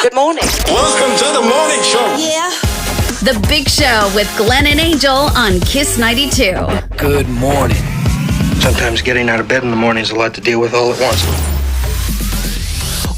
Good morning. Welcome to the morning show. Yeah. The Big Show with Glenn and Angel on Kiss 92. Good morning. Sometimes getting out of bed in the morning is a lot to deal with all at once.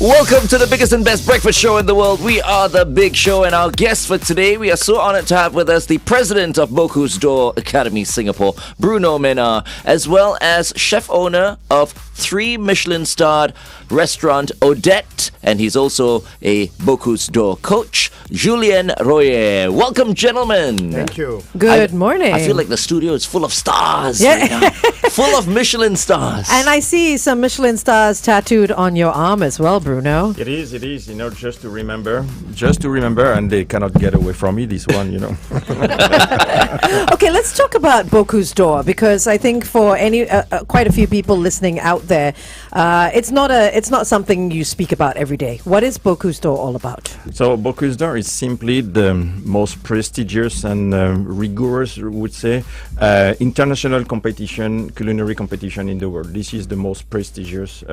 Welcome to the biggest and best breakfast show in the world. We are The Big Show, and our guest for today, we are so honored to have with us the president of Bocuse d'Or Academy Singapore, Bruno Menard, as well as chef owner of 3 Michelin-starred restaurant Odette, and he's also a Bocuse d'Or coach, Julien Royer. Welcome, gentlemen. Thank you. Good morning. I feel like the studio is full of stars Yeah. right now. Full of Michelin stars. And I see some Michelin stars tattooed on your arm as well, Bruno. It is, you know, just to remember, and they cannot get away from me, this one, you know. Okay, let's talk about Bocuse d'Or, because I think for quite a few people listening out there, it's not something you speak about every day. What is Bocuse d'Or all about? So Bocuse d'Or is simply the most prestigious and rigorous, we would say, international competition, culinary competition in the world. This is the most prestigious.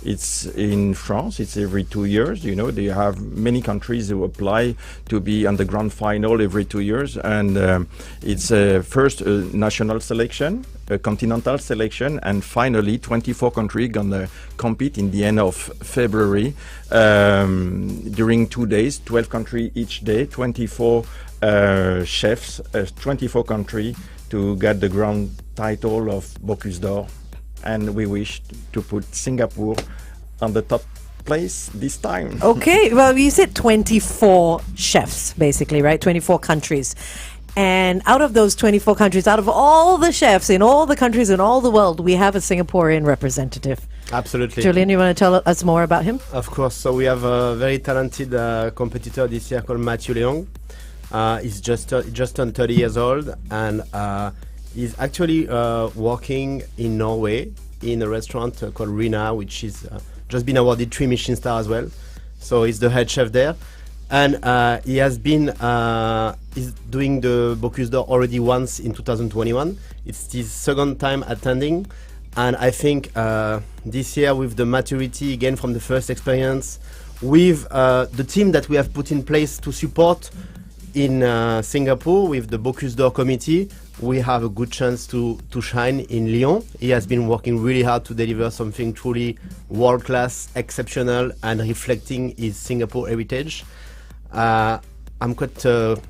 It's in France. It's every 2 years. You know, they have many countries who apply to be on the grand final every 2 years, and it's first a national selection, a continental selection, and finally 24 countries gonna compete in the end of February during 2 days, 12 countries each day, 24 chefs, 24 countries to get the grand title of Bocuse d'Or. And we wish to put Singapore on the top place this time. Okay, well, you said 24 chefs, basically, right? 24 countries. And out of those 24 countries, out of all the chefs in all the countries in all the world, we have a Singaporean representative. Absolutely. Julien, you want to tell us more about him? Of course. So we have a very talented competitor this year called Matthew Leong. He's just turned 30 years old, and he's actually working in Norway in a restaurant called Rina, which is just been awarded 3 Michelin stars as well. So he's the head chef there, and he has been he's doing the Bocuse d'Or already once in 2021. It's his second time attending, and I think this year, with the maturity again from the first experience, with the team that we have put in place to support in Singapore with the Bocuse d'Or committee, we have a good chance to shine in Lyon. He has been working really hard to deliver something truly world-class, exceptional, and reflecting his Singapore heritage. I'm quite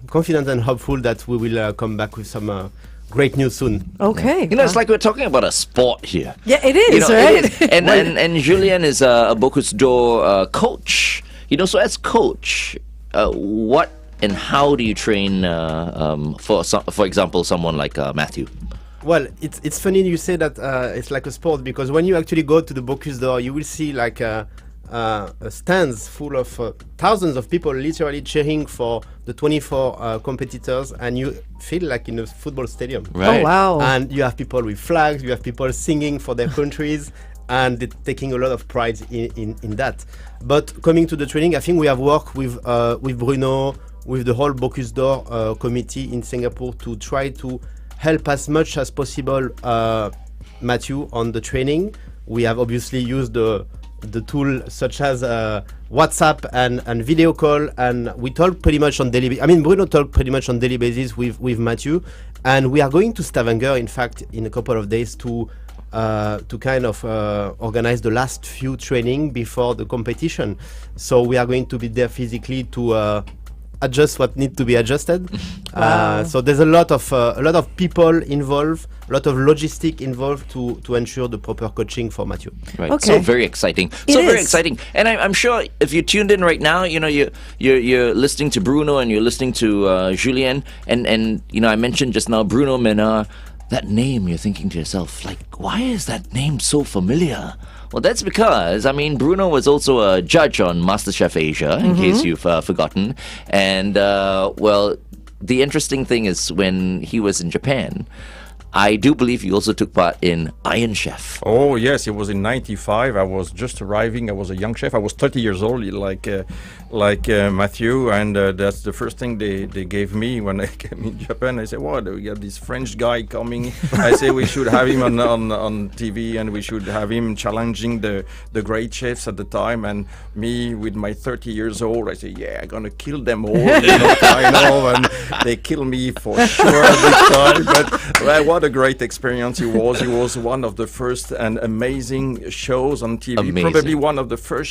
confident and hopeful that we will come back with some great news soon. Okay. You know, it's like we're talking about a sport here. Yeah, it is, You know, right? it is. And Julien is a Bocuse d'Or coach. You know, so as coach, what and how do you train for example, someone like Matthew? Well, it's funny you say that it's like a sport, because when you actually go to the Bocuse d'Or, you will see like stands full of thousands of people literally cheering for the 24 competitors, and you feel like in a football stadium. Right. Oh, wow. And you have people with flags, you have people singing for their countries, and they're taking a lot of pride in that. But coming to the training, I think we have worked with Bruno, with the whole Bocuse d'Or committee in Singapore to try to help as much as possible Matthew on the training. We have obviously used the tool such as WhatsApp and video call, and we talk pretty much on daily. Bruno talked pretty much on daily basis with Matthew, and we are going to Stavanger, in fact, in a couple of days to kind of organize the last few training before the competition. So we are going to be there physically to adjust what needs to be adjusted. Wow. So there's a lot of people involved, a lot of logistic involved to ensure the proper coaching for Matthew. Right. Okay. So very exciting. Very exciting. And I'm sure if you tuned in right now, you know, you're listening to Bruno and you're listening to Julien, and you know, I mentioned just now Bruno Menard. That name, you're thinking to yourself, like, why is that name so familiar? Well, that's because, Bruno was also a judge on MasterChef Asia, in case you've forgotten. And, the interesting thing is when he was in Japan, I do believe you also took part in Iron Chef. Oh, yes, it was in 95. I was just arriving. I was a young chef. I was 30 years old. like Matthew, and that's the first thing they gave me when I came in Japan. I said, "What? We got this French guy coming." I say we should have him on TV, and we should have him challenging the great chefs at the time. And me, with my 30 years old, I say, "Yeah, I'm gonna kill them all." And they kill me for sure at the time. But well, what a great experience it was! It was one of the first and amazing shows on TV. Amazing. Probably one of the first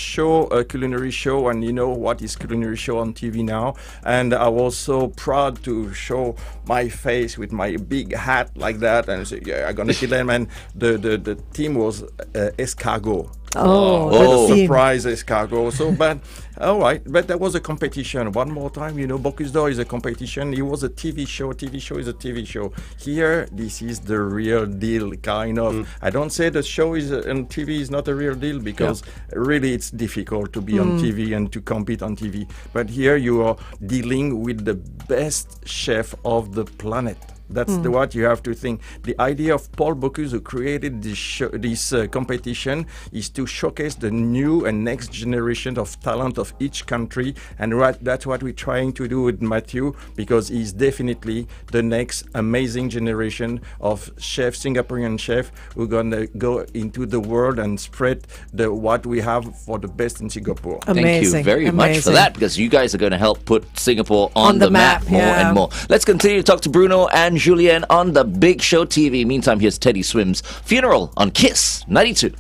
culinary show, and you know what is culinary show on TV now. And I was so proud to show my face with my big hat like that, and I said, "Yeah, I'm gonna kill them." And the team was escargot. Oh, the Surprise escargot. So, but all right, but that was a competition. One more time, Bocuse d'Or is a competition. It was a TV show. TV show is a TV show. Here, this is the real deal, kind of. I don't say the show is on TV is not a real deal, because really it's difficult to be on TV and to compete on TV. But here you are dealing with the best chef of the planet. That's what you have to think. The idea of Paul Bocuse, who created this competition, is to showcase the new and next generation of talent of each country, and that's what we're trying to do with Matthew, because he's definitely the next amazing generation of chefs, Singaporean chefs, who are gonna go into the world and spread what we have for the best in Singapore. Thank you very much for that, because you guys are going to help put Singapore on the map more and more. Let's continue to talk to Bruno and Julien on the Big Show TV. Meantime, here's Teddy Swim's Funeral on Kiss 92.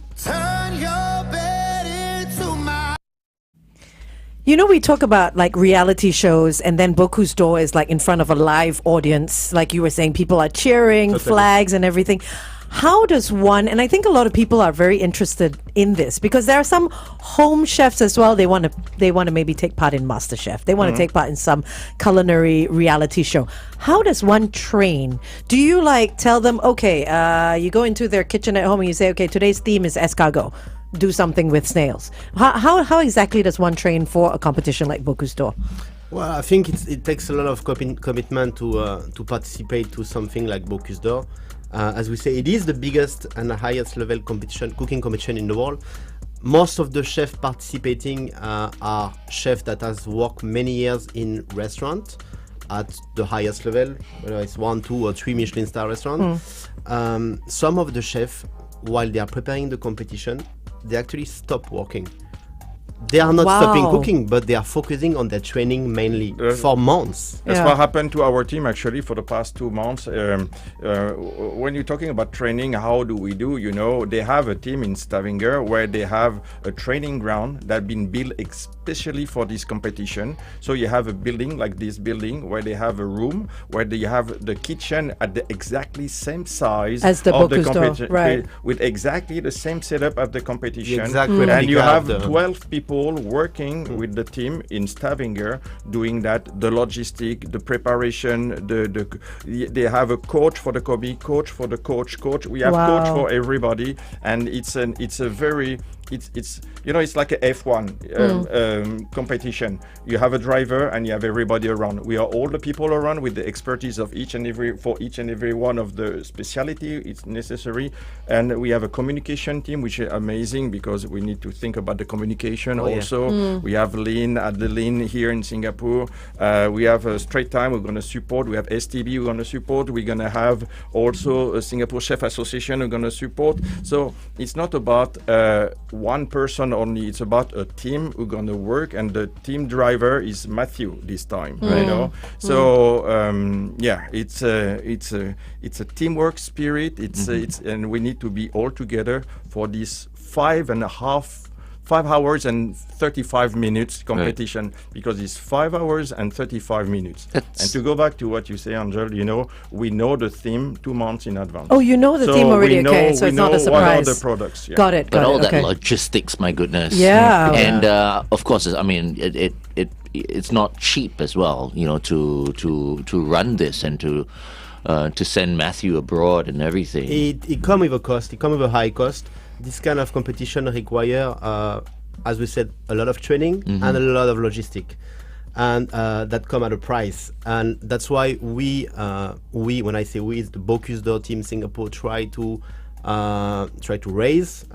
We talk about like reality shows, and then Bocuse d'Or is like in front of a live audience. Like you were saying, people are cheering, flags and everything. How does one, and I think a lot of people are very interested in this, because there are some home chefs as well. They want to maybe take part in MasterChef. They want to take part in some culinary reality show. How does one train? Do you like tell them, okay, you go into their kitchen at home and you say, okay, today's theme is escargot. Do something with snails. How exactly does one train for a competition like Bocuse d'Or? Well, I think it takes a lot of commitment to participate to something like Bocuse d'Or. As we say, it is the biggest and the highest level cooking competition in the world. Most of the chefs participating are chefs that has worked many years in restaurant at the highest level, whether it's 1, 2, or 3 Michelin-starred restaurants. Some of the chefs, while they are preparing the competition, they actually stop working. They are not stopping cooking, but they are focusing on their training mainly for months. That's what happened to our team actually for the past 2 months. When you're talking about training, how do we do? They have a team in Stavanger where they have a training ground that been built especially for this competition. So you have a building like this building where they have a room where they have the kitchen at the exactly same size as the of the Bocuse d'Or, competition, right? with exactly the same setup of the competition. Exactly. And you have 12 people working with the team in Stavanger doing that, the logistic, the preparation, they have a coach for the Kobe, coach for the coach. We have coach for everybody, and it's like a F1 competition. You have a driver and you have everybody around. We are all the people around with the expertise of each and every one of the specialty it's necessary. And we have a communication team, which is amazing because we need to think about the communication also. We have Lean at the Lean here in Singapore. We have a Straight Time we're going to support. We have STB we're going to support. We're going to have also a Singapore Chef Association we're going to support. So it's not about one person only, it's about a team who's gonna work, and the team driver is Matthew this time. So it's a teamwork spirit. It's and we need to be all together for this 5 hours and 35 minutes competition, because it's 5 hours and 35 minutes. And to go back to what you say, Angel, we know the theme 2 months in advance. Oh, you know the theme already, so it's not a surprise. What are the products? Got it. But all that logistics, my goodness. Yeah. And of course, I mean, it's not cheap as well, to run this and to send Matthew abroad and everything. It comes with a cost. It comes with a high cost. This kind of competition require, as we said, a lot of training and a lot of logistic, and that come at a price. And that's why we, when I say we, it's the Bocuse d'Or team Singapore, try to raise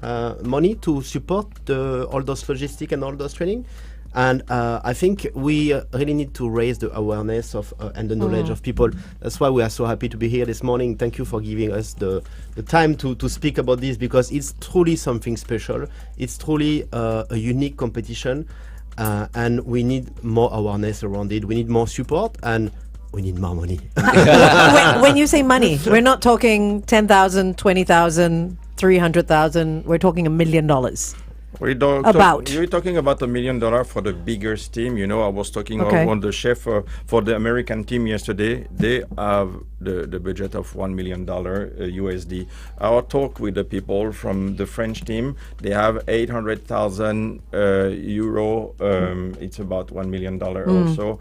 money to support all those logistic and all those training. And I think we really need to raise the awareness of and the knowledge of people. That's why we are so happy to be here this morning. Thank you for giving us the time to speak about this, because it's truly something special. It's truly a unique competition, and we need more awareness around it. We need more support, and we need more money. When you say money, we're not talking 10,000, 20,000, 300,000. We're talking $1 million. We don't About. You're talking about $1 million for the biggest team. You know, I was talking Okay. on the chef for the American team yesterday. They have the budget of $1 million USD. Our talk with the people from the French team, they have 800,000 euro. It's about $1 million also.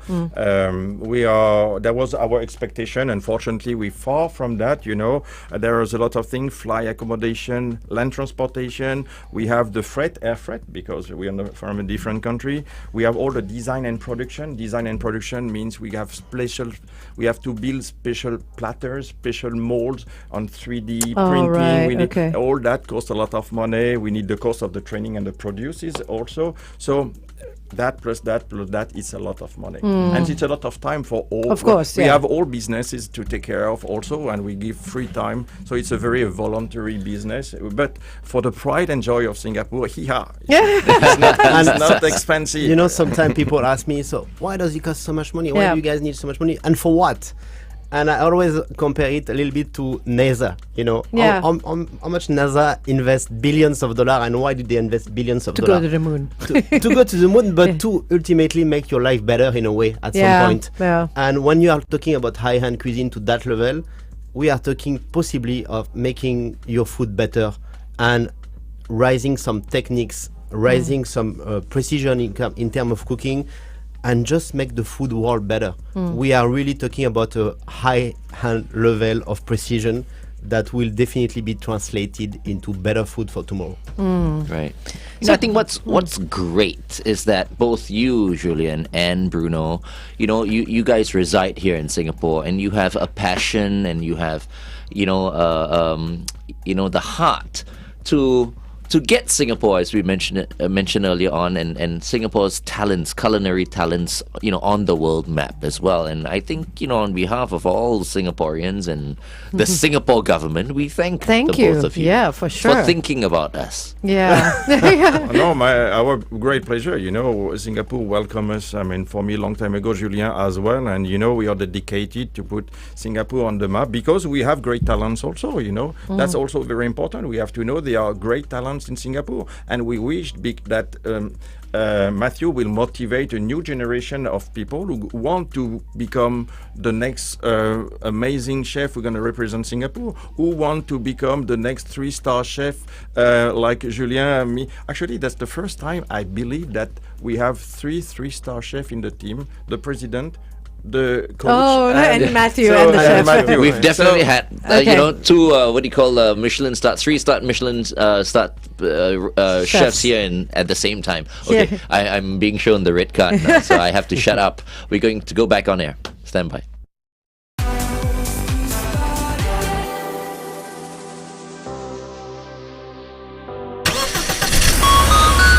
That was our expectation. Unfortunately, we're far from that. You know, there is a lot of things: fly accommodation, land transportation. We have the air freight, because we are from a different country. We have all the design and production. Design and production means we have to build special platters, special molds on 3D printing. Right, We need okay. all that costs a lot of money. We need the cost of the training and the produces also. So that plus that is a lot of money, and it's a lot of time for all. Of course, we yeah. have all businesses to take care of also, and we give free time. So it's a very voluntary business. But for the pride and joy of Singapore, it's not expensive. You know, sometimes people ask me, so why does it cost so much money? Why Yeah. do you guys need so much money? And for what? And I always compare it a little bit to NASA. You know, Yeah. how much NASA invests billions of dollars, and why do they invest billions of To dollars? go to the moon. to go to the moon, but to ultimately make your life better in a way at Yeah, some point. yeah. And when you are talking about high-end cuisine to that level, we are talking possibly of making your food better and raising some techniques, raising some precision in terms of cooking, and just make the food world better. We are really talking about a high-hand level of precision that will definitely be translated into better food for tomorrow. Right. So I think what's great is that both you, Julien, and Bruno, you guys reside here in Singapore, and you have a passion, and you have, the heart to get Singapore, as we mentioned earlier on, and Singapore's talents, culinary talents, on the world map as well. And I think, on behalf of all Singaporeans and the Singapore government, we thank the you. both of you. Yeah, for sure. For thinking about us. Yeah. No, our great pleasure. Singapore welcomed us. I mean, for me, a long time ago, Julien as well. And we are dedicated to put Singapore on the map because we have great talents also. That's also very important. We have to know there are great talents in Singapore, and we wish that Matthew will motivate a new generation of people who want to become the next amazing chef who's going to represent Singapore, who want to become the next 3-star chef like Julien and me. Actually, that's the first time I believe that we have 3-star chefs in the team: the president, the coach, and Matthew and the chef. Matthew. We've definitely had, Okay. 2 Michelin-starred, 3-star chefs here at the same time. Okay, Yeah. I'm being shown the red card now, so I have to shut up. We're going to go back on air. Stand by.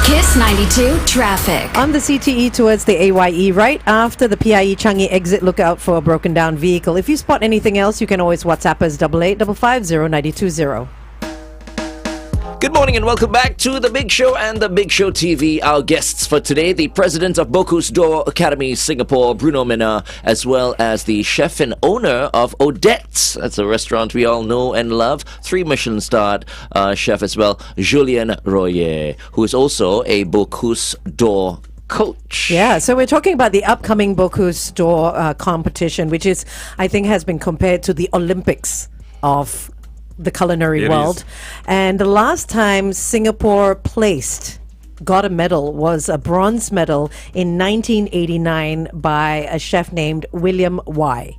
Kiss 92 traffic. On the CTE towards the AYE, right after the PIE Changi exit, look out for a broken down vehicle. If you spot anything else, you can always WhatsApp us 885550 Good morning and welcome back to The Big Show and The Big Show TV. Our guests for today, the president of Bocuse d'Or Academy Singapore, Bruno Menard, as well as the chef and owner of Odette's. That's a restaurant we all know and love. 3 Michelin-starred chef as well, Julien Royer, who is also a Bocuse d'Or coach. Yeah, so we're talking about the upcoming Bocuse d'Or competition, which is, I think, has been compared to the Olympics of the culinary It world. is. And the last time Singapore got a medal was a bronze medal in 1989 by a chef named William Y.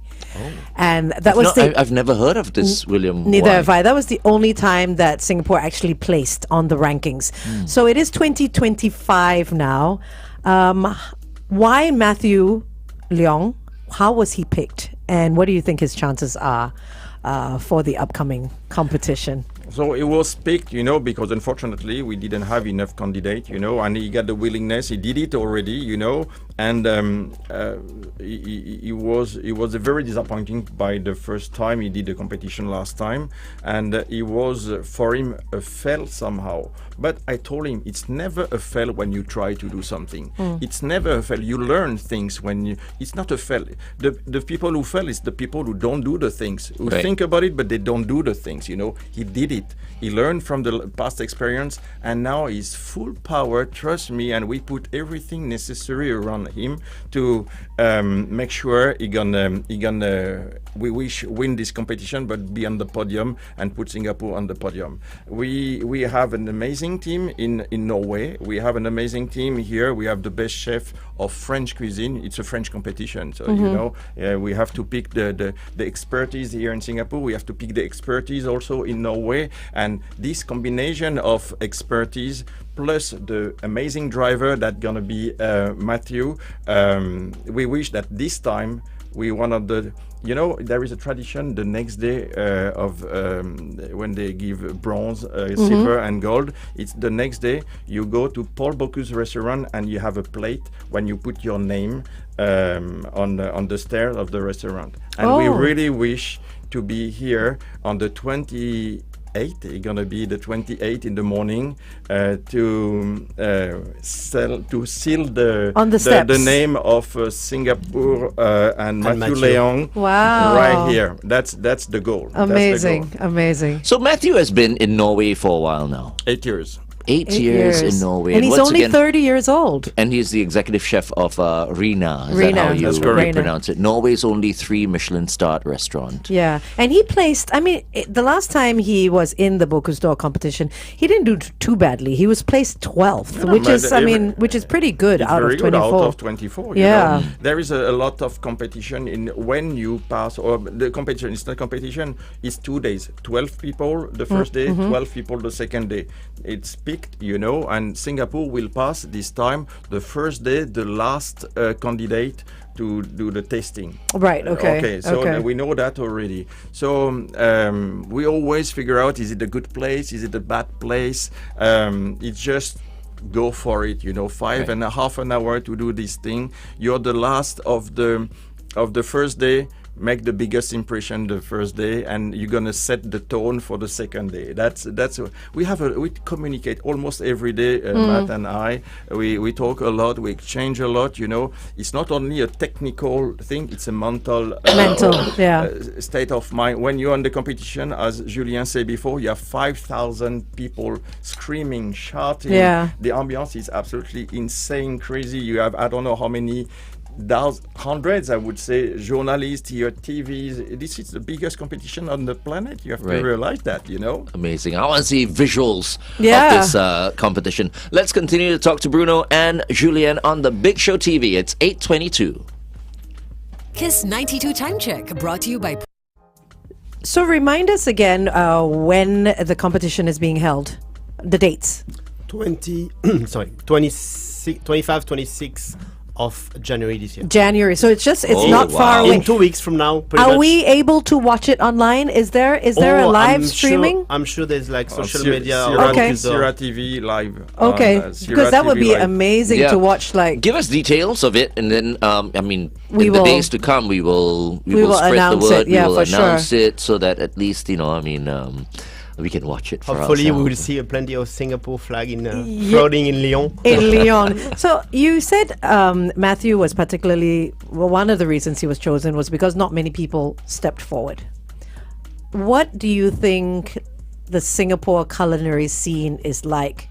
And that was I've never heard of this William Neither Y. have I. That was the only time that Singapore actually placed on the rankings. So it is 2025 now. Why Matthew Leong? How was he picked? And what do you think his chances are for the upcoming competition? So it was picked, because unfortunately we didn't have enough candidate, and he got the willingness. He did it already, and he was very disappointing by the first time he did the competition last time, and it was for him a fail somehow. But I told him it's never a fail when you try to do something. It's never a fail. You learn things when you. It's not a fail. The people who fail is the people who don't do the things, who Right. think about it but they don't do the things. He did it. He learned from the past experience, and now he's full power. Trust me, and we put everything necessary around him to make sure he gonna. We wish win this competition, but be on the podium and put Singapore on the podium. We have an amazing team in Norway. We have an amazing team here. We have the best chef of French cuisine. It's a French competition, so we have to pick the expertise here in Singapore. We have to pick the expertise also in Norway, and this combination of expertise plus the amazing driver that gonna be Matthew. We wish that this time we one of the. There is a tradition the next day of when they give bronze, silver, and gold. It's the next day you go to Paul Bocuse restaurant and you have a plate when you put your name on the stairs of the restaurant. And we really wish to be here on the 28th. It's gonna be the 28th in the morning to seal the name of Singapore and Matthew Leong. Wow. Right here. That's the goal. Amazing, That's the goal. amazing. So Matthew has been in Norway for a while now. 8 years. 8 years in Norway. And he's once only again, 30 years old. And he's the executive chef of Rina. Is Rina, that how you that's correct. pronounce it? Norway's only 3 Michelin-starred restaurant. Yeah, and he placed. The last time he was in the Bocuse d'Or competition, he didn't do too badly. He was placed 12th, which is pretty good out of 24. Out of 24. Yeah. There is a lot of competition in when you pass, or the competition. It's not competition. It's 2 days. 12 people the first day, 12 people the second day. It's picked, and Singapore will pass this time the first day, the last candidate to do the testing. Right, okay. So we know that already. So we always figure out, is it a good place? Is it a bad place? It's just go for it, 5.5 an hour to do this thing. You're the last of the first day. Make the biggest impression the first day, and you're gonna set the tone for the second day. That's we communicate almost every day. Matt and I, we talk a lot, we exchange a lot. It's not only a technical thing; it's a mental state of mind. When you're on the competition, as Julien said before, you have 5,000 people screaming, shouting. Yeah. The ambiance is absolutely insane, crazy. You have I don't know how many. Hundreds, I would say, journalists here, TVs. This is the biggest competition on the planet. You have to realize that, Amazing. I want to see visuals of Yeah. this competition. Let's continue to talk to Bruno and Julien on the Big Show TV. It's 8:22. Kiss 92 Time Check, brought to you by... So remind us again when the competition is being held, the dates. 25, 26 of January this year. January. So it's not far away. In 2 weeks from now, pretty Are much. we able to watch it online? Is there a live streaming? I'm sure there's social media. Sierra TV live. Okay, because that would be amazing Yeah. to watch. Give us details of it, and then We in will- the days to come, we will spread the announce word. it, yeah, we will for announce sure. it so that at least we can watch it. For Hopefully, we will ourselves. see plenty of Singapore flag floating in Lyon. in Lyon. So you said Matthew was particularly one of the reasons he was chosen was because not many people stepped forward. What do you think the Singapore culinary scene is like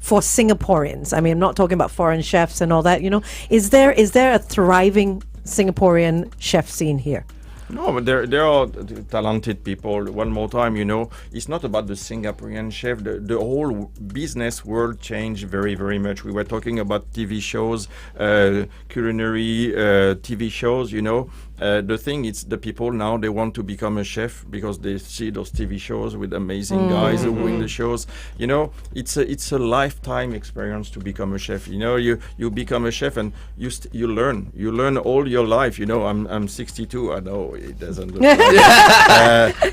for Singaporeans? I'm not talking about foreign chefs and all that. Is there a thriving Singaporean chef scene here? No, but there are talented people. One more time, it's not about the Singaporean chef. The whole business world changed very, very much. We were talking about TV shows, culinary TV shows, The thing is, the people now, they want to become a chef because they see those TV shows with amazing guys who win the shows. It's a lifetime experience to become a chef. You become a chef and you learn all your life. I'm 62. I know it doesn't look like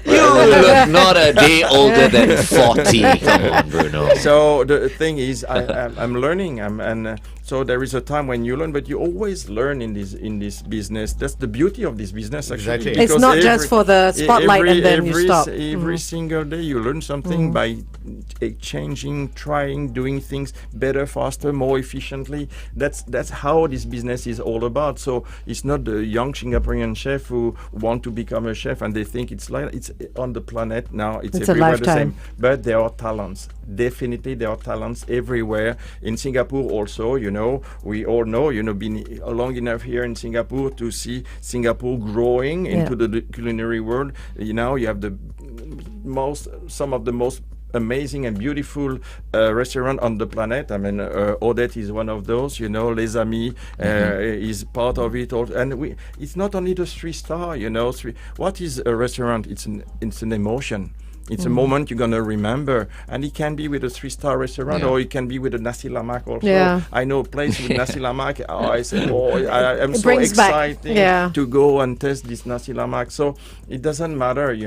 You look not a day older than 40. Come on, Bruno. So the thing is, I'm learning, so there is a time when you learn, but you always learn in this business. That's the beauty of this business, actually. Exactly. It's not just for the spotlight and then you stop. Every single day you learn something by changing, trying, doing things better, faster, more efficiently. That's how this business is all about. So it's not the young Singaporean chef who want to become a chef and they think it's on the planet now. It's a everywhere lifetime. the same. But there are talents. Definitely, there are talents everywhere. In Singapore also, we all know, been long enough here in Singapore to see Singapore growing into the culinary world. You have some of the most amazing and beautiful restaurant on the planet. I mean, Odette is one of those. Les Amis is part of it. And it's not only the 3-star. What is a restaurant? It's an emotion. It's a moment you're going to remember. And it can be with a 3-star restaurant or it can be with a nasi lemak also. Yeah. I know a place with nasi lemak. I say, I'm so excited to go and test this nasi lemak. So it doesn't matter,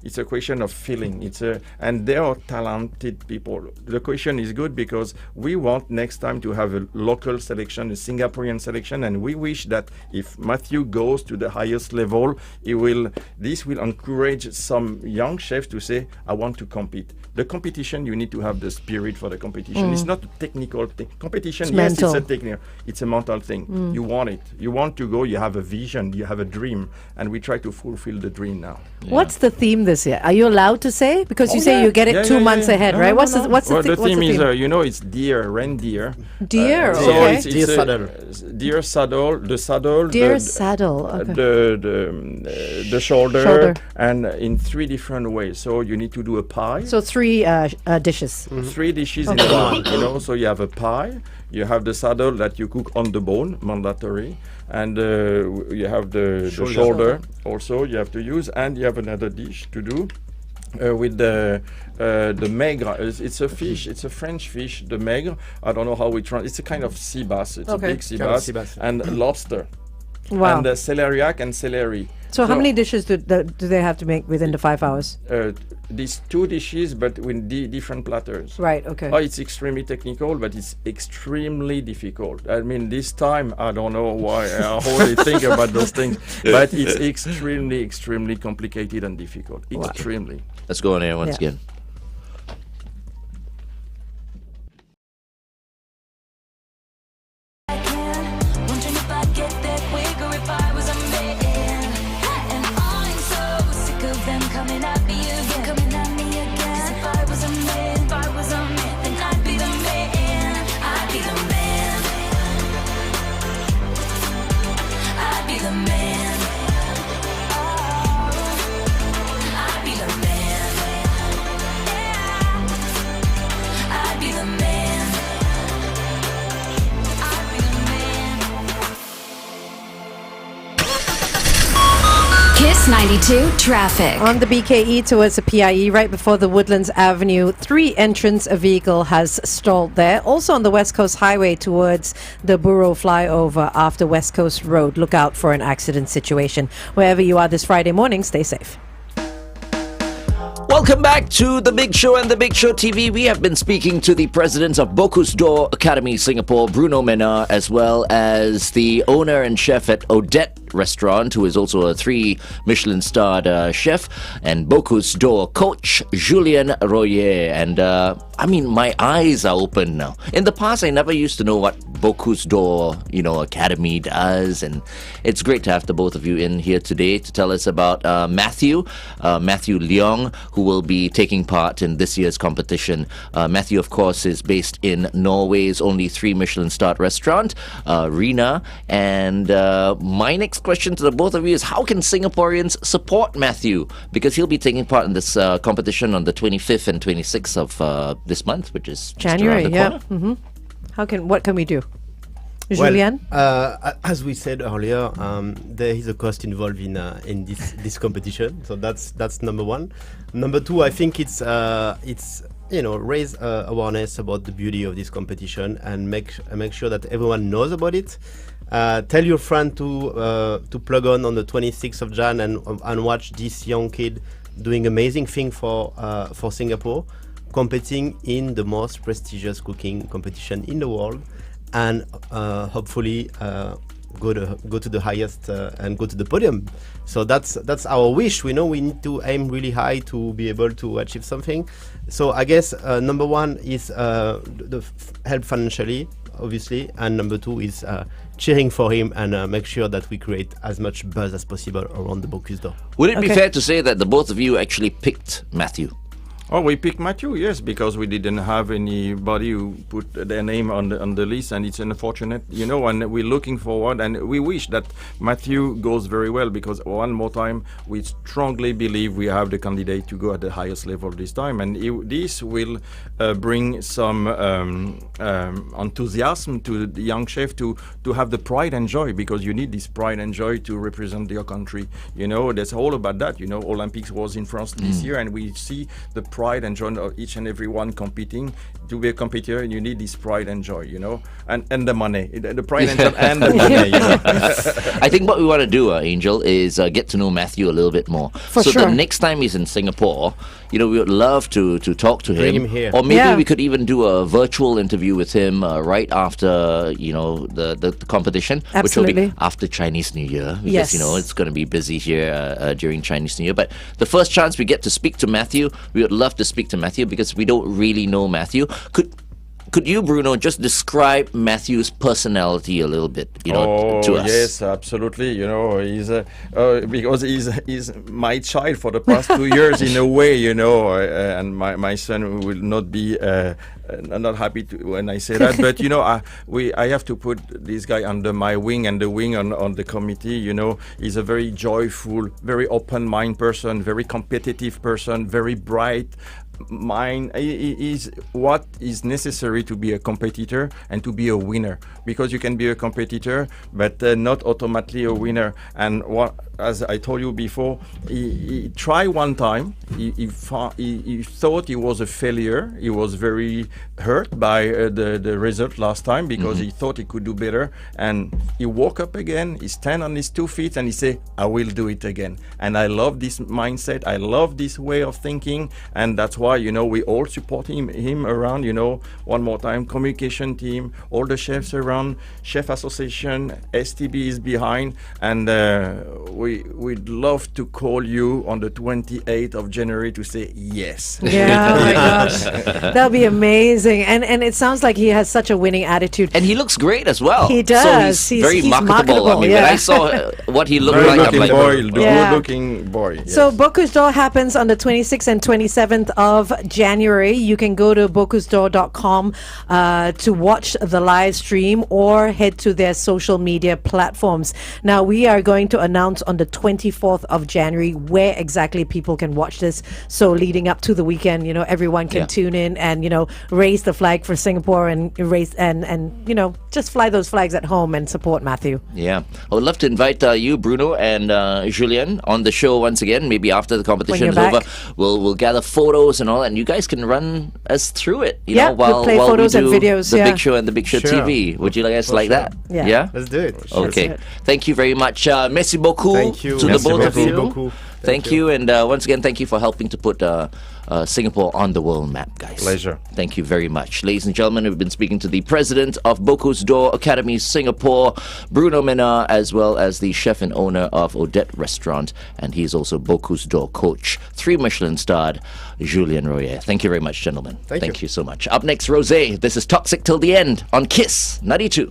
It's a question of feeling. And they are talented people. The question is good because we want next time to have a local selection, a Singaporean selection. And we wish that if Matthew goes to the highest level, this will encourage some young chefs to say, I want to compete. The competition, you need to have the spirit for the competition. It's not a technical thing. Competition, yes, mental. it's a technical. It's a mental thing. You want it. You want to go. You have a vision. You have a dream, and we try to fulfill the dream now. What's the theme this year? Are you allowed to say? Because you say you get it 2 months ahead, right? What's the theme is? It's deer, reindeer. Deer. So Okay. it's Deer saddle. Deer saddle. The saddle. Deer saddle. Okay. The shoulder, and in 3 different ways. So you need to do a pie. So 3 dishes. 3 dishes in one. So you have a pie, you have the saddle that you cook on the bone, mandatory, and you have the shoulder also you have to use, and you have another dish to do with the maigre. It's a fish. It's a French fish, the maigre. I don't know how we translate. It's a kind of sea bass. It's a big sea bass, and lobster. Wow. And celeriac and celery. So how many dishes do they have to make within the 5 hours? These 2 dishes, but with different platters. Right, okay. It's extremely technical, but it's extremely difficult. I mean, this time, I don't know why I only think about those things, but it's extremely, extremely complicated and difficult. Extremely. Let's go on air once again. Kiss 92 traffic. On the BKE towards the PIE, right before the Woodlands Avenue, 3 entrance vehicle has stalled there. Also on the West Coast Highway towards the Borough flyover after West Coast Road. Look out for an accident situation. Wherever you are this Friday morning, stay safe. Welcome back to The Big Show and The Big Show TV. We have been speaking to the president of Bocuse d'Or Academy Singapore, Bruno Menard, as well as the owner and chef at Odette Restaurant, who is also a 3 Michelin-starred chef, and Bocuse d'Or coach, Julien Royer. And my eyes are open now. In the past, I never used to know what Bocuse d'Or, Academy does, and it's great to have the both of you in here today to tell us about Matthew Leong, who will be taking part in this year's competition. Matthew, of course, is based in Norway's only 3 Michelin-starred restaurant, Rina. And my next question to the both of you is, how can Singaporeans support Matthew? Because he'll be taking part in this competition on the 25th and 26th of this month, which is January, just around the corner. What can we do? Julien? As we said earlier, there is a cost involved in this competition, so that's number one. Number two, I think it's raise awareness about the beauty of this competition and make sure that everyone knows about it. Tell your friend to plug on the 26th of Jan and watch this young kid doing amazing thing for Singapore, competing in the most prestigious cooking competition in the world, and hopefully go to the highest and go to the podium. So that's our wish. We know we need to aim really high to be able to achieve something. So I guess number one is help financially, obviously, and number two is cheering for him and make sure that we create as much buzz as possible around the Bocuse d'Or. Would it be fair to say that the both of you actually picked Matthew? Oh, we picked Matthew, yes, because we didn't have anybody who put their name on the list, and it's unfortunate, and we're looking forward, and we wish that Matthew goes very well, because one more time, we strongly believe we have the candidate to go at the highest level this time, and this will bring some enthusiasm to the young chef to have the pride and joy, because you need this pride and joy to represent your country. That's all about that. Olympics was in France this year, and we see the pride and joy of each and every one competing. To be a competitor, and you need this pride and joy, and the money, the pride and joy and the money. I think what we want to do, Angel, is get to know Matthew a little bit more. For so sure. the next time he's in Singapore, we would love to talk to Bring him here. or maybe Yeah. we could even do a virtual interview with him right after the competition, which will Absolutely. be after Chinese New Year, Yes. because it's going to be busy here during Chinese New Year. But the first chance we get to speak to Matthew, we would love to speak to Matthew, because we don't really know Matthew. Could you, Bruno, just describe Matthew's personality a little bit, to us? Yes, absolutely. He's because he's my child for the past 2 years in a way, and my son will not be not happy when I say that, but I have to put this guy under my wing and the wing on the committee. He's a very joyful, very open-minded person, very competitive person, very bright mind. Is what is necessary to be a competitor and to be a winner, because you can be a competitor but not automatically a winner. And as I told you before, he tried one time. He thought he was a failure. He was very hurt by the result last time, because he thought he could do better, and he woke up again. He stand on his 2 feet and he say, I will do it again. And I love this mindset. I love this way of thinking, and that's why we all support him around. One more time, communication team, all the chefs around, chef association, STB is behind, and we'd love to call you on the 28th of January to say yes. Yeah, oh my gosh. That'll be amazing. And it sounds like he has such a winning attitude. And he looks great as well. He does. So he's very He's marketable. I mean, yeah. when I saw what he looked Very like, I'm looking like, boy, Yeah. good looking boy. So yes. Bocuse d'Or happens on the 26th and 27th of January. You can go to bocusedor.com to watch the live stream, or head to their social media platforms. Now, we are going to announce on the 24th of January where exactly people can watch this. So leading up to the weekend, everyone can tune in and, raise the flag for Singapore and raise and just fly those flags at home and support Matthew. yeah. I would love to invite you, Bruno, and Julien on the show once again. Maybe after the competition is you're over, back. we'll gather photos and all, and you guys can run us through it. Yeah, we'll play while photos we and do videos, the yeah. Big Show and the Big Show Sure. TV. Would you guys like sure. that? Yeah. Let's do it. Okay. Thank you very much. Merci beaucoup Thank you. to the Merci both of beaucoup. you. Thank Thank you. And once again, thank you for helping to put Singapore on the world map, guys. Pleasure. Thank you very much. Ladies and gentlemen, we've been speaking to the president of Bocuse d'Or Academy Singapore, Bruno Menard, as well as the chef and owner of Odette Restaurant, and he's also Bocuse d'Or coach, 3 Michelin-starred Julien Royer. Thank you very much, gentlemen. Thank you so much. Up next, Rosé. This is Toxic Till the End on Kiss 92.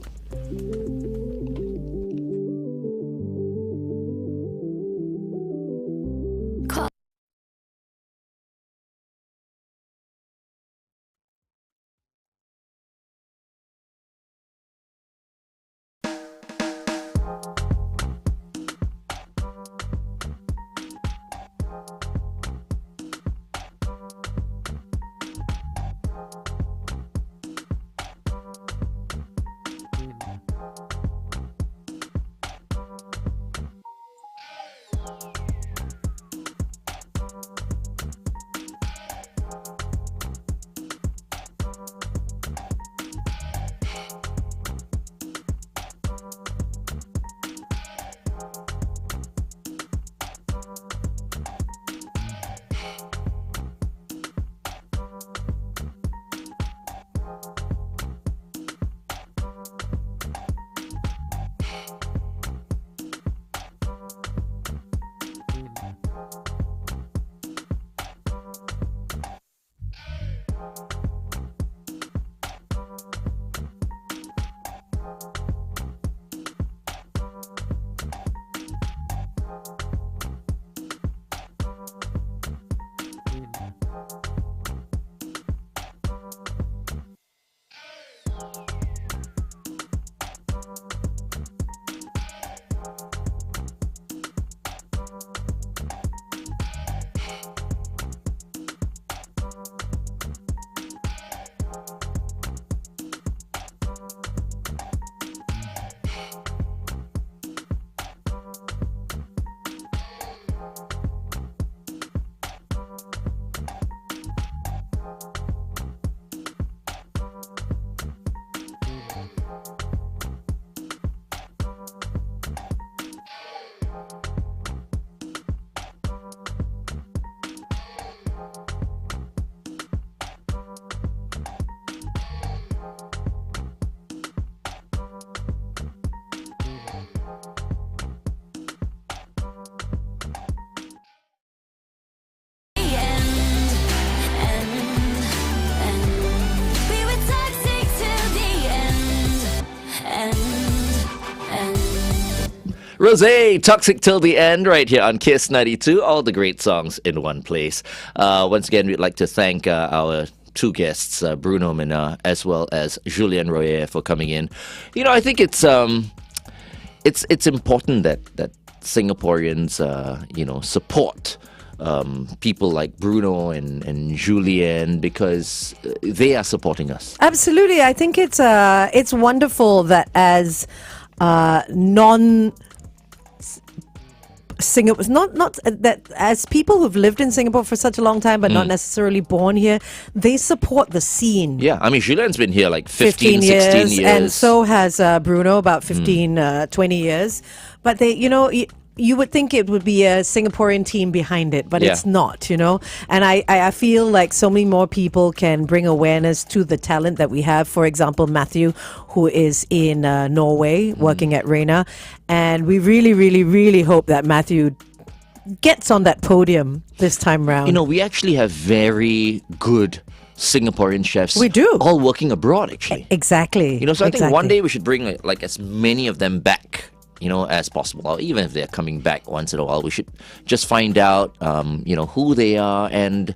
Rosé, Toxic Till the End, right here on Kiss 92. All the great songs in one place. Once again, we'd like to thank our two guests, Bruno Menard as well as Julien Royer, for coming in. You know, I think it's important that Singaporeans, support people like Bruno and Julien, because they are supporting us. Absolutely. I think it's wonderful that as Singapore, not that as people who've lived in Singapore for such a long time but not necessarily born here, they support the scene. Yeah, I mean, Julien's been here like 15 16 years. And so has Bruno, about 15, 20 years. But they, you would think it would be a Singaporean team behind it, but it's not, And I feel like so many more people can bring awareness to the talent that we have. For example, Matthew, who is in Norway working at Reina. And we really, really, really hope that Matthew gets on that podium this time round. We actually have very good Singaporean chefs. We do. All working abroad, actually. Exactly. So I think one day we should bring like as many of them back, as possible. Or even if they're coming back once in a while, we should just find out, who they are and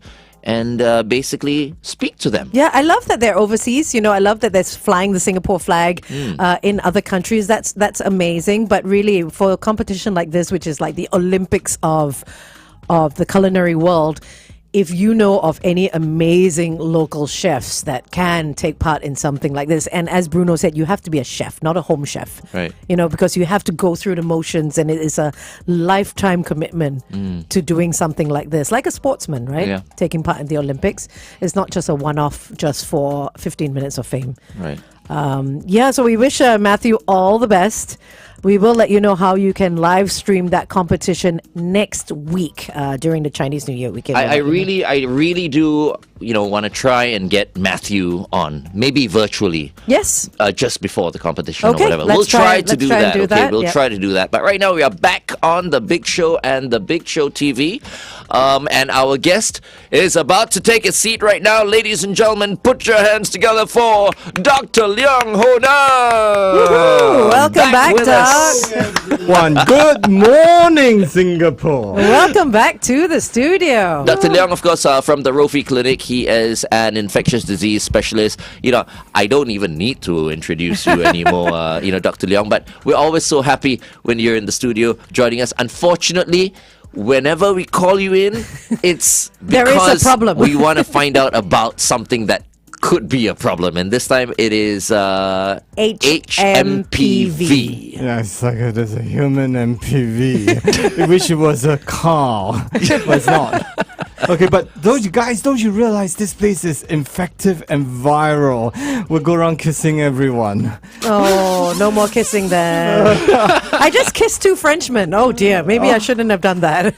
basically speak to them. Yeah, I love that they're overseas. I love that they're flying the Singapore flag in other countries. That's amazing. But really, for a competition like this, which is like the Olympics of the culinary world, if you know of any amazing local chefs that can take part in something like this, and as Bruno said, you have to be a chef, not a home chef. Right. Because you have to go through the motions, and it is a lifetime commitment to doing something like this, like a sportsman, right? Yeah. Taking part in the Olympics is not just a one-off just for 15 minutes of fame. Right. So we wish Matthew all the best. We will let you know how you can live stream that competition next week during the Chinese New Year weekend. I really do, want to try and get Matthew on, maybe virtually. Yes. Just before the competition Okay, or whatever. let's We'll try to do that. Okay, we'll Yep. try to do that. But right now we are back on The Big Show and The Big Show TV. And our guest is about to take a seat right now. Ladies and gentlemen, put your hands together for Dr. Leong Hoe Nam. Woohoo! Welcome back, with Doc. us. One good morning, Singapore. Welcome back to the studio. Dr. Leong, of course, from the Rophi Clinic. He is an infectious disease specialist. I don't even need to introduce you anymore, Dr. Leong, but we're always so happy when you're in the studio joining us. Unfortunately, whenever we call you in, it's There is a because problem. we want to find out about something that could be a problem. And this time it is HMPV. Yeah, it's like there's a human MPV. I wish it was a car, but it's not. Okay, but don't you realize this place is infective and viral? We'll go around kissing everyone. Oh, no more kissing then. I just kissed two Frenchmen. Oh dear, maybe I shouldn't have done that.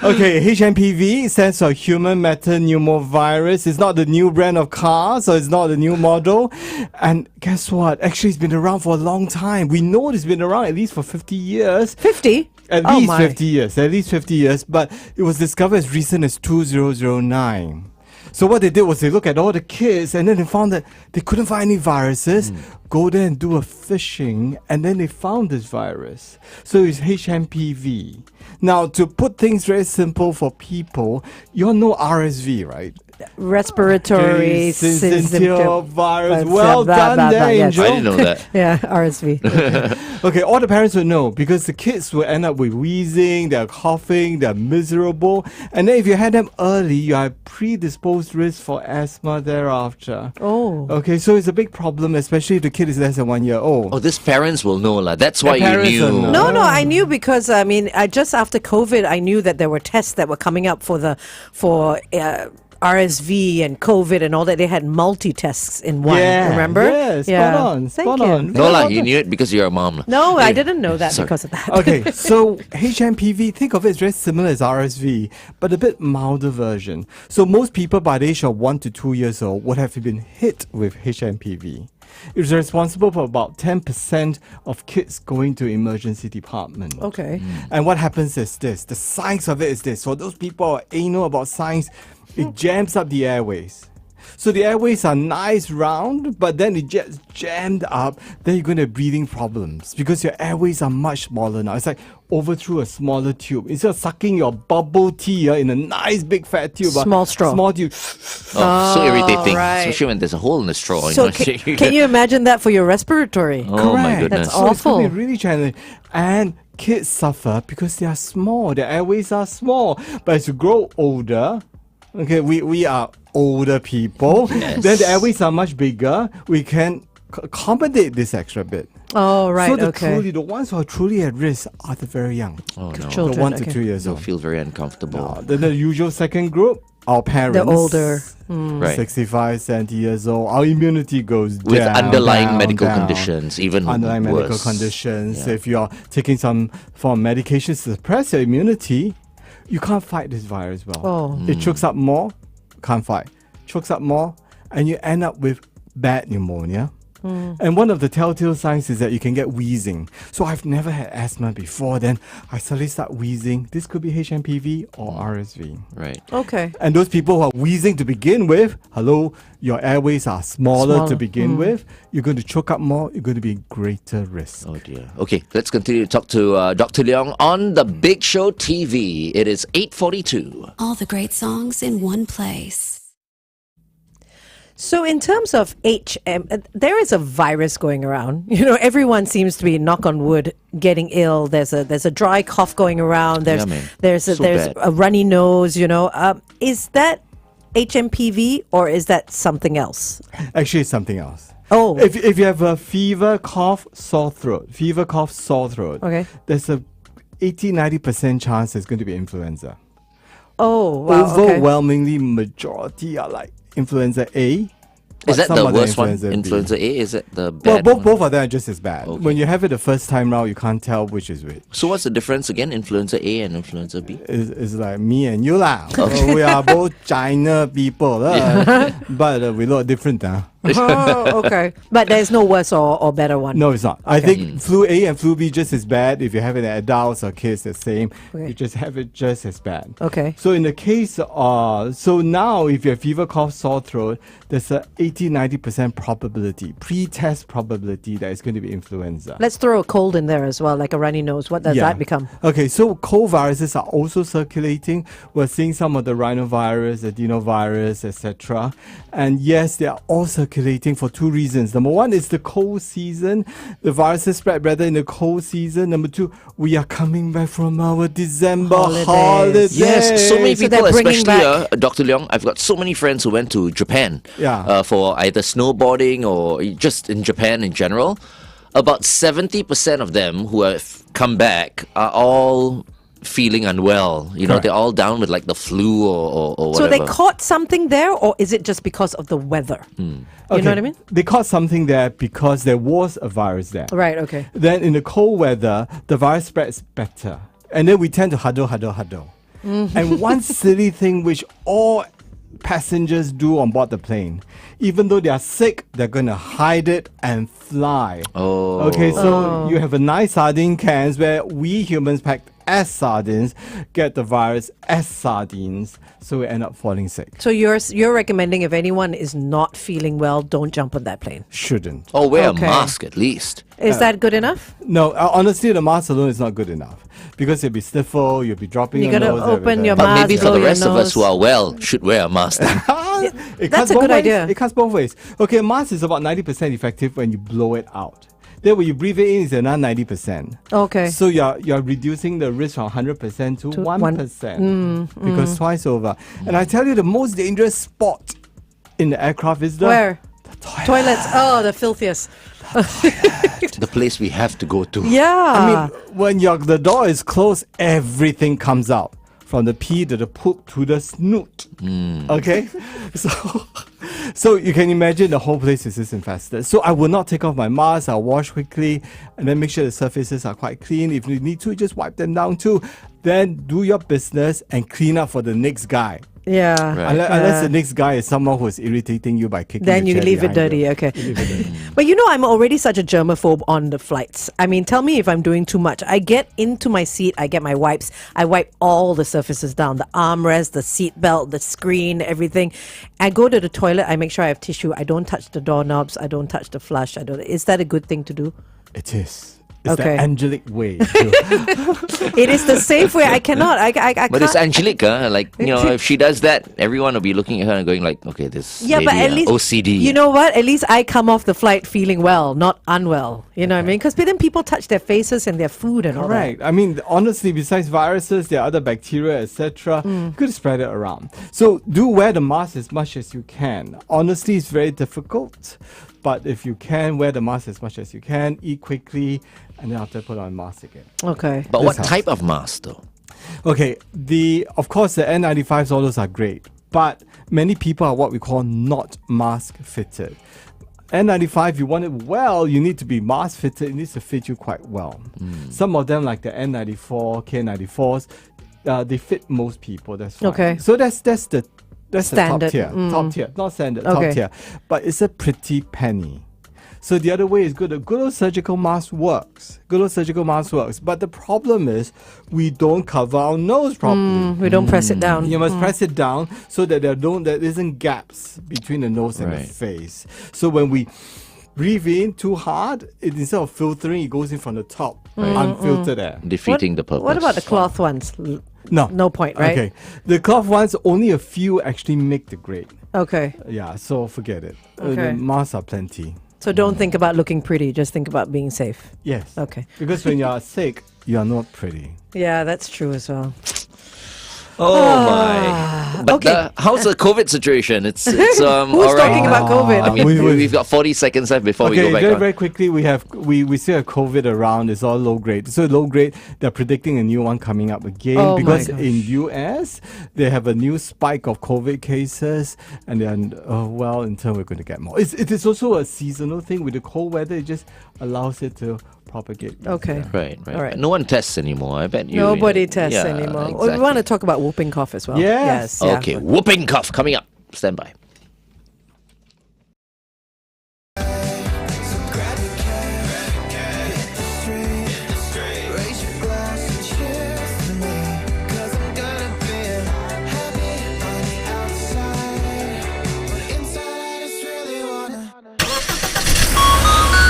Okay, HMPV stands for Human Metapneumovirus. It's not the new brand of car, so it's not the new model. And guess what? Actually, it's been around for a long time. We know it's been around at least for 50 years. 50? At Oh least my. 50 years. At least 50 years. But it was discovered as recent as 2009. So what they did was they looked at all the kids and then they found that they couldn't find any viruses. Go there and do a fishing, and then they found this virus. So it's HMPV. Now, to put things very simple for people, you all know RSV, right? Respiratory syncytial virus. Blah, Well blah, done blah, there, blah, yes. Angel. I didn't know that. Yeah, RSV. Okay, all the parents would know because the kids will end up with wheezing, they're coughing, they're miserable. And then if you had them early, you are predisposed risk for asthma thereafter. Oh. Okay, so it's a big problem, especially if the kid is less than 1 year old. Oh, this parents will know lah. That's why you parents knew. will know. No, I knew because just after COVID, I knew that there were tests that were coming up for RSV and COVID and all that. They had multi-tests in one, remember? Yeah, spot on, Thank spot you. on. No lah, you knew it because you're a mom lah. No, I didn't know that Sorry. because of that. Okay, so HMPV, think of it as very similar as RSV, but a bit milder version. So most people by the age of 1 to 2 years old would have been hit with HMPV. It's responsible for about 10% of kids going to emergency department. Okay. And what happens is this. The science of it is this. For those people who are anal about science, it jams up the airways. So the airways are nice round, but then it gets jammed up. Then you're going to have breathing problems because your airways are much smaller now. It's like over through a smaller tube. Instead of sucking your bubble tea in a nice big fat tube, Small straw. Small tube. So irritating, right. especially when there's a hole in the straw. So can you imagine that for your respiratory? Oh my Correct. goodness. That's So it's going to awful. be really challenging. And kids suffer because they are small. Their airways are small. But as you grow older, okay, we are older people. Yes. Then the airways are much bigger. We can accommodate this extra bit. Oh, right. So okay. the ones who are truly at risk are the very young. Oh no. Children, The 1 okay. to 2 years They'll old. feel very uncomfortable. Then the usual second group, our parents. The older. Right. 65, 70 years old. Our immunity goes With down. underlying down, medical down. conditions, even Underlying medical worse. conditions. Yeah. If you're taking some form of medications to suppress your immunity, you can't fight this virus well. Oh. It chokes up more, can't fight. Chokes up more, and you end up with bad pneumonia. And one of the telltale signs is that you can get wheezing. So I've never had asthma before. Then I suddenly start wheezing. This could be HMPV or RSV. Right. Okay. And those people who are wheezing to begin with, hello, your airways are smaller to begin with. You're going to choke up more. You're going to be in greater risk. Oh dear. Okay, let's continue to talk to Dr. Leong on The Big Show TV. It is 8:42. All the great songs in one place. So in terms of there is a virus going around. You know, everyone seems to be, knock on wood, getting ill. There's a dry cough going around. There's Yeah, man. there's So bad. a runny nose. You know, is that HMPV or is that something else? Actually, it's something else. Oh, If you have a fever, cough, sore throat, Okay. there's a 80-90% chance it's going to be influenza. oh, wow. Okay. Overwhelmingly, majority are like influenza A. Is that some the other worst one? B. Influenza A? Is it the Well, bad both one? of them are just as bad. Okay. When you have it the first time round, you can't tell which is which. So what's the difference again? Influenza A and influenza B? It's like me and you lah. We are both China people, but we look different. Oh, okay. But there's no worse or better one. No, it's not. I think flu A and flu B just as bad. If you have it in adults or kids, the same. Okay. You just have it just as bad. Okay. So in the case of, so now if you have fever, cough, sore throat, there's a 80-90% probability, pre-test probability that it's going to be influenza. Let's throw a cold in there as well, like a runny nose. What does that become? Okay, so cold viruses are also circulating. We're seeing some of the rhinovirus, adenovirus, etc. And yes, they are all circulating for two reasons. Number one is the cold season. The viruses spread better in the cold season. Number two, we are coming back from our December Holidays. holidays. Yes, so many So people, they're bringing especially back- Dr. Leong. I've got so many friends who went to Japan for either snowboarding or just in Japan in general. About 70% of them who have come back are all feeling unwell. You know, Correct. they're all down with like the flu or So whatever. they caught something there, or is it just because of the weather? You know what I mean? They caught something there because there was a virus there. Right, okay. Then in the cold weather, the virus spreads better. And then we tend to huddle. And one silly thing which all passengers do on board the plane, even though they are sick, they're going to hide it and fly. Oh. Okay, so you have a nice sardine cans where we humans packed as sardines get the virus as sardines, so we end up falling sick. So you're recommending if anyone is not feeling well, don't jump on that plane. Shouldn't. Or wear Okay. a mask at least. Is that good enough? No, honestly, the mask alone is not good enough because you'll be stiffer, you'll be dropping You your gotta nose. every open day. your But mask, maybe for blow the your rest of us who nose. are well, should wear a mask. It That's cuts a both good ways. idea. It cuts both ways. Okay, a mask is about 90% effective when you blow it out. Then when you breathe it in, it's another 90%. Okay. So you're reducing the risk from 100% to 1%. Because twice over. And I tell you, the most dangerous spot in the aircraft is the Where? toilet. Toilets. Oh, the filthiest. The place we have to go to. Yeah. I mean, when the door is closed, everything comes out. From the pee to the poop to the snoot. Okay? So you can imagine the whole place is disinfested. So I will not take off my mask. I'll wash quickly and then make sure the surfaces are quite clean. If you need to, just wipe them down too. Then do your business and clean up for the next guy Yeah. Unless the next guy is someone who's irritating you by kicking Then the you chair leave it behind dirty, you. okay. You leave it dirty. But you know, I'm already such a germaphobe on the flights. I mean, tell me if I'm doing too much. I get into my seat, I get my wipes, I wipe all the surfaces down, the armrest, the seat belt, the screen, everything. I go to the toilet, I make sure I have tissue. I don't touch the doorknobs, I don't touch the flush. Is that a good thing to do? It is. It's Okay. the angelic way. It is the safe way. I cannot. I But can't. it's Angelique, like, if she does that, everyone will be looking at her and going like, okay, this Yeah, lady, but at least OCD. You know what? At least I come off the flight feeling well, not unwell. You know what I mean? Because then people touch their faces and their food and all that. Correct. I mean, honestly, besides viruses, there are other bacteria, etc. You could spread it around. So do wear the mask as much as you can. Honestly, it's very difficult. But if you can, wear the mask as much as you can, eat quickly, and then after put on a mask again. Okay. But This what helps. type of mask though? Okay, of course the N95s, all those are great, but many people are what we call not mask fitted. N95, you want it well, you need to be mask fitted. It needs to fit you quite well. Some of them, like the N94, K94s, they fit most people. That's fine. Okay. So that's the Standard. top tier, not standard, Okay. top tier. But it's a pretty penny. So the other way is good. A good old surgical mask works. But the problem is we don't cover our nose properly. We don't press it down. You must press it down so that there isn't gaps between the nose and the Right. face. So when we breathe in too hard, instead of filtering, it goes in from the top, unfiltered air. Defeating the purpose. What about the cloth ones? No point, right? Okay. The cloth ones, only a few actually make the grade. Okay. Yeah, so forget it. Okay. The masks are plenty. So don't think about looking pretty. Just think about being safe. Yes. Okay. Because when you are sick, you are not pretty. Yeah, that's true as well. Oh my! But okay. how's the COVID situation? It's Who's all right. talking about COVID? I mean, we've got 40 seconds left before we go back very, on. very quickly, we still have COVID around. It's all low grade. So low grade, they're predicting a new one coming up again Oh my because gosh. in US they have a new spike of COVID cases, and then in turn we're going to get more. It is also a seasonal thing with the cold weather. It just allows it to propagate. Okay. Right. All right. No one tests anymore. I bet you. Nobody tests Yeah, anymore. Exactly. We want to talk about whooping cough as well. Yes. Yeah. Okay, whooping cough coming up. Stand by.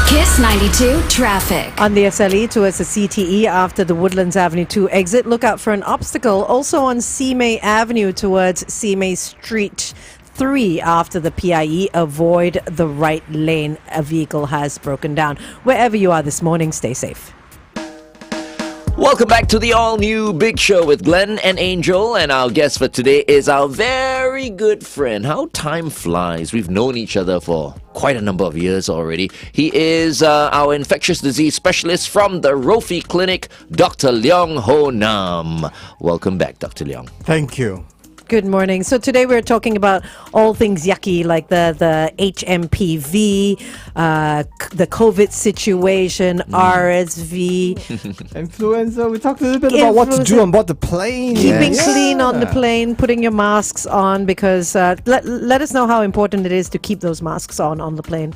Kiss 92 traffic. On the SLE towards the CTE after the Woodlands Avenue 2 exit, look out for an obstacle. Also on Simei Avenue towards Simei Street 3 after the PIE, avoid the right lane. A vehicle has broken down. Wherever you are this morning, stay safe. Welcome back to the all-new Big Show with Glenn and Angel, and our guest for today is our very good friend. How time flies. We've known each other for quite a number of years already. He is our infectious disease specialist from the Rophi Clinic, Dr. Leong Hoe Nam. Welcome back, Dr. Leong. Thank you. Good morning. So today we're talking about all things yucky, like the HMPV, the COVID situation, RSV, Influenza. We talked a little bit about what to do on board the plane. keeping clean on the plane, putting your masks on, because let us know how important it is to keep those masks on the plane.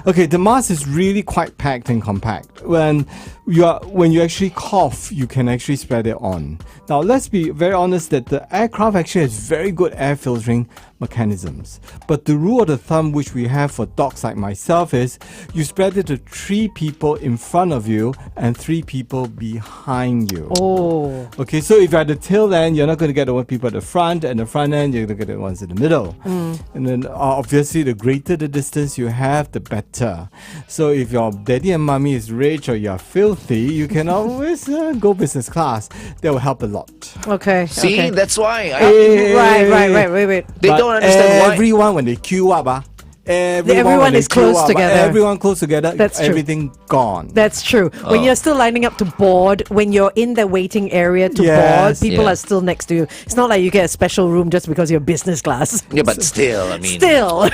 Okay, the mask is really quite packed and compact. When you actually cough, you can actually spread it on. Now, let's be very honest that the aircraft actually has very good air filtering mechanisms. But the rule of the thumb which we have for dogs like myself is you spread it to 3 people in front of you and 3 people behind you. Oh. Okay, so if you're at the tail end, you're not going to get the one people at the front, and the front end, you're going to get the ones in the middle. And then obviously, the greater the distance you have, the better. So if your daddy and mommy is rich or you're filthy, you can always go business class. That will help a lot. Okay. See, okay. that's why. Right. Wait. They don't understand why. Everyone, when they queue up, Everyone when they is close queue up, together. Everyone close together. That's true. Everything gone. That's true. When you're still lining up to board, when you're in the waiting area to Yes. board, people Yeah. are still next to you. It's not like you get a special room just because you're business class. Yeah, but still, I mean. Still.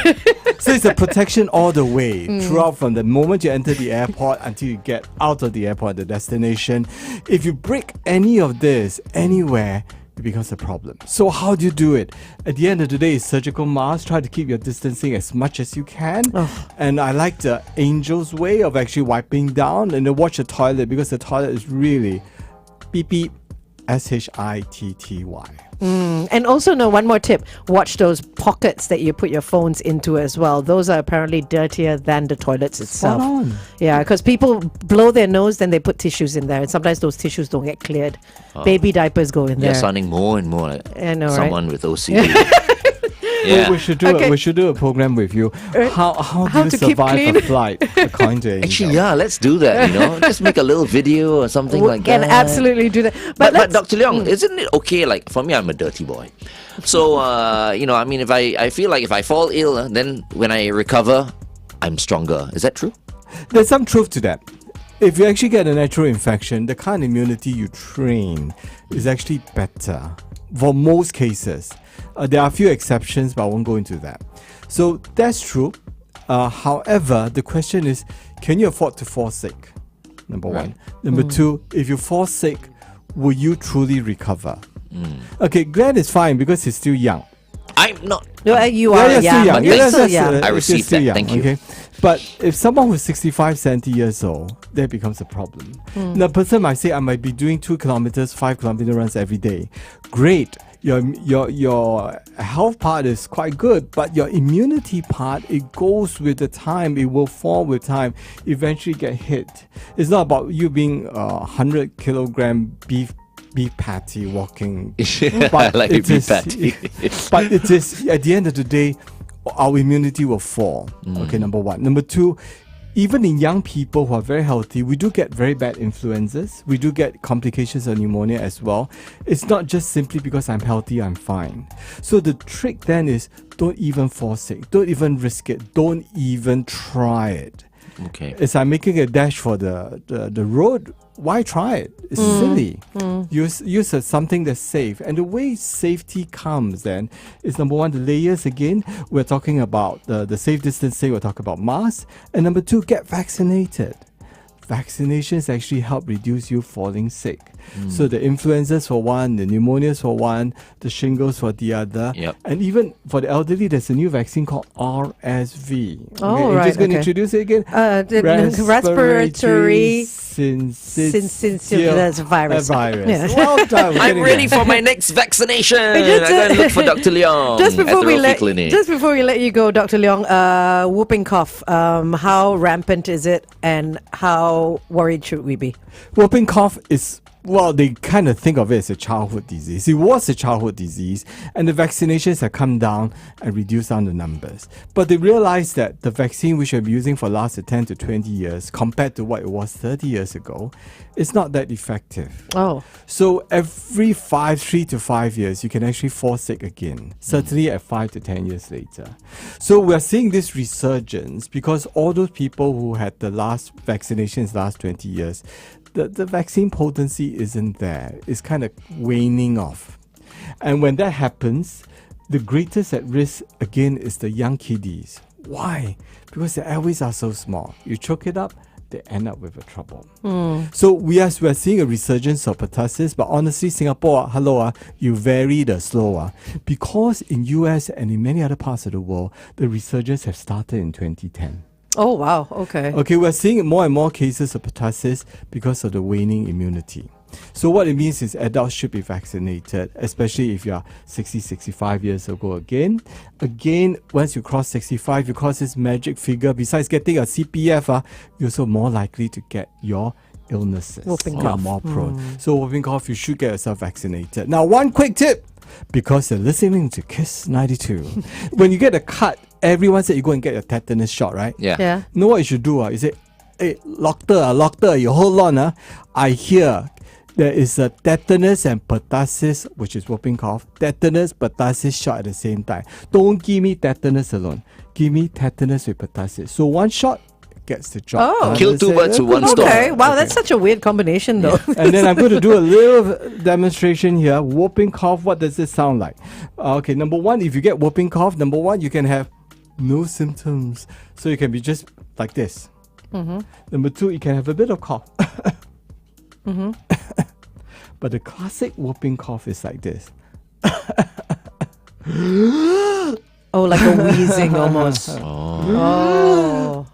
So it's a protection all the way throughout, from the moment you enter the airport until you get out of the airport, the destination. If you break any of this anywhere, it becomes a problem. So how do you do it? At the end of the day, it's surgical mask. Try to keep your distancing as much as you can. And I like the angel's way of actually wiping down and then watch the toilet, because the toilet is really beep beep, SHITTY. And also, one more tip. Watch those pockets that you put your phones into as well. Those are apparently dirtier than the toilets itself. Spot on. Yeah, because people blow their nose, then they put tissues in there. And sometimes those tissues don't get cleared. Baby diapers go in there. You're sounding more and more like I know, someone with OCD. Yeah. We should do we should do a program with you. How do you to keep survive clean? a flight according to Angel? Actually, yeah, let's do that, Just make a little video or something We like can that. absolutely do that. But let's- Dr. Leong, isn't it okay? Like, for me, I'm a dirty boy. So, if I feel like if I fall ill, then when I recover, I'm stronger. Is that true? There's some truth to that. If you actually get a natural infection, the kind of immunity you train is actually better for most cases. There are a few exceptions, but I won't go into that. So that's true. However, the question is, can you afford to fall sick? Number one. Number two, if you fall sick, will you truly recover? Okay, Glenn is fine because he's still young. I'm not. No, you are you're still young. But You're thanks. still young. I you're received still that. young, Thank you. Okay? But if someone who's 65, 70 years old, that becomes a problem. The person might say, I might be doing 2 kilometers, 5 kilometer runs every day. Great. Your health part is quite good, but your immunity part, it goes with the time. It will fall with time. Eventually get hit. It's not about you being a 100 kilogram beef patty walking. I like a it beef is- patty. But it is, at the end of the day, our immunity will fall. Okay, number one. Number two, even in young people who are very healthy, we do get very bad influenzas. We do get complications of pneumonia as well. It's not just simply because I'm healthy, I'm fine. So the trick then is, don't even fall sick. Don't even risk it. Don't even try it. Okay. It's like making a dash for the road. Why try it? It's silly. Use something that's safe. And the way safety comes then is, number one, the layers again. We're talking about the safe distancing. We're talking about masks. And number two, get vaccinated. Vaccinations actually help reduce you falling sick. So the influenzas for one, the pneumonias for one, the shingles for the other. Yep. And even for the elderly, there's a new vaccine called RSV. Oh, I'm right, just going to okay. introduce it again. Respiratory syncytial virus. virus. Well done. we're I'm getting ready there. for my next vaccination. I'm Just, going to look for Dr. Leong Just at before the we Rophi Clinic. let you go, Dr. Leong, whooping cough. How rampant is it, and how worried should we be? Whooping cough is, well, they kind of think of it as a childhood disease. It was a childhood disease, and the vaccinations have come down and reduced down the numbers. But they realized that the vaccine which we've been using for the last 10 to 20 years, compared to what it was 30 years ago, is not that effective. Oh. So every 3 to 5 years, you can actually fall sick again, certainly at 5 to 10 years later. So we're seeing this resurgence because all those people who had the last vaccinations last 20 years, the vaccine potency isn't there. It's kind of waning off. And when that happens, the greatest at risk, again, is the young kiddies. Why? Because their airways are so small. You choke it up, they end up with a trouble. So we are seeing a resurgence of pertussis, but honestly, Singapore, you vary the slow. Because in US and in many other parts of the world, the resurgence have started in 2010. Oh, wow. Okay. Okay, we're seeing more and more cases of pertussis because of the waning immunity. So what it means is adults should be vaccinated, especially if you are 60, 65 years ago again. Again, once you cross 65, you cross this magic figure. Besides getting a CPF, you're also more likely to get your illnesses. Whooping You cough. are more prone. So whooping cough, you should get yourself vaccinated. Now, one quick tip, because you're listening to Kiss 92. When you get a cut, everyone said you go and get your tetanus shot, right? Yeah. Yeah. You know what you should do? You say, hey, doctor, you hold on. I hear there is a tetanus and pertussis, which is whooping cough, tetanus, pertussis shot at the same time. Don't give me tetanus alone. Give me tetanus with pertussis. So one shot gets the job. Oh. done. Kill two birds with one stone. Okay. Wow, that's such a weird combination, though. And then I'm going to do a little demonstration here. Whooping cough, what does it sound like? Okay, number one, if you get whooping cough, number one, you can have no symptoms. So you can be just like this. Number two, you can have a bit of cough. But But the classic whooping cough is like this. Oh, like a wheezing almost. Oh.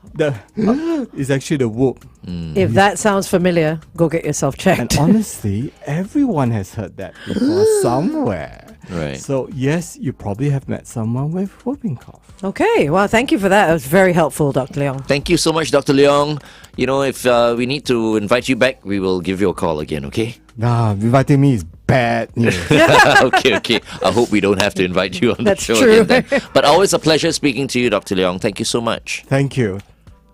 It's actually the whoop. If that sounds familiar, go get yourself checked. And honestly, everyone has heard that before somewhere. Right. So yes, you probably have met someone with whooping cough. Okay, well, thank you for that. It was very helpful, Dr. Leong. Thank you so much, Dr. Leong. You know, if we need to invite you back, we will give you a call again, okay? Nah, inviting me is bad news. Okay. I hope we don't have to invite you on That's the show true. again then. But always a pleasure speaking to you, Dr. Leong. Thank you so much. Thank you.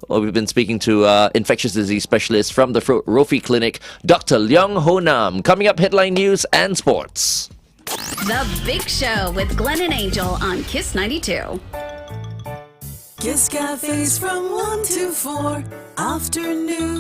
Well, we've been speaking to infectious disease specialist from the Rophi Clinic, Dr. Leong Hoe Nam. Coming up, headline news and sports. The Big Show with Glenn and Angel on Kiss 92. Kiss Cafes from 1 to 4 afternoon.